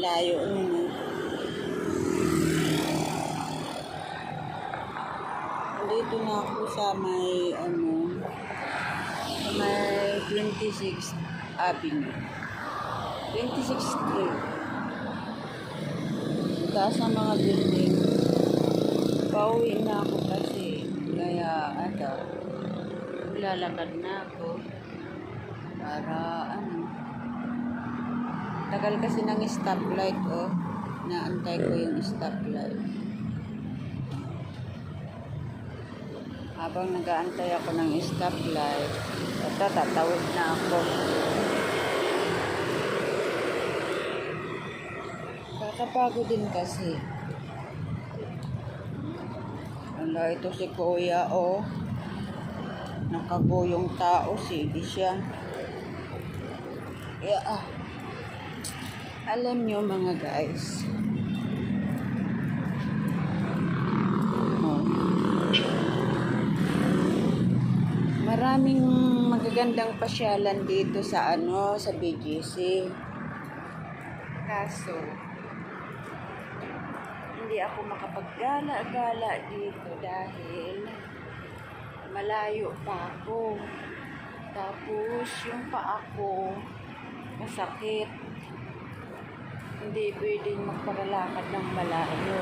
layo nun. Dito na ako sa may sa may 26 Avenue. 26 Street. Taas ng mga building. Pauwi na ako kasi. Kaya lalakad na ako. Para tagal kasi ng stoplight, naantay ko yung stoplight. Habang nag-aantay ako ng stoplight, tatawid na ako. Kakapagod din kasi. Wala, ito si Kuya, nakaguyong tao, sige siya. Alam nyo mga guys, maraming magagandang pasyalan dito sa sa BGC. Kaso hindi ako makapaggala-gala dito dahil malayo pa ako. Tapos yung paa ko masakit. Hindi pwedeng magparalakad ng malayo.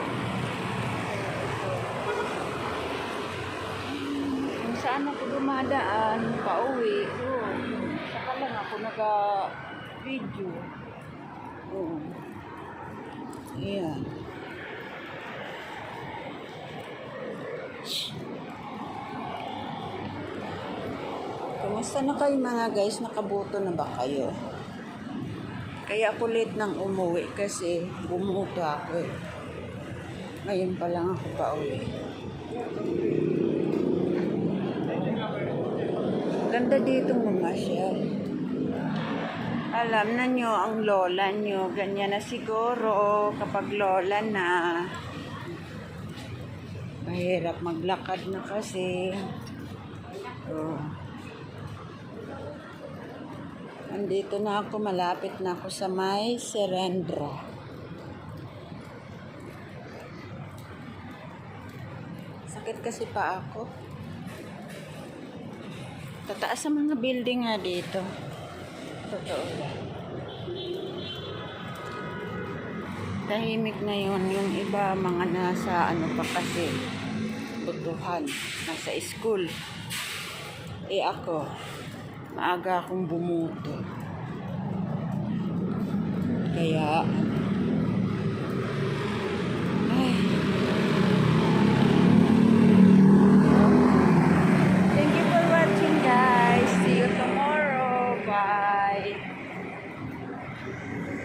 Kung saan ako dumadaan, pauwi ko. Saka lang ako nag-video. Ayan. Kumusta na kayo mga guys? Nakabuto na ba kayo? Kaya ako late nang umuwi kasi bumuto ako. Ngayon pa lang ako pauwi. Ganda dito mamasyal. Alam na nyo ang lola nyo. Ganyan na siguro kapag lola na. Mahirap maglakad na kasi. Andito na ako, malapit na ako sa may Serendra. Sakit kasi pa ako. Tataas sa mga building nga dito. Totoo lang. Tahimik na yun. Yung iba mga nasa pa kasi butuhan. Nasa school. Ako maaga akong bumuto. Kaya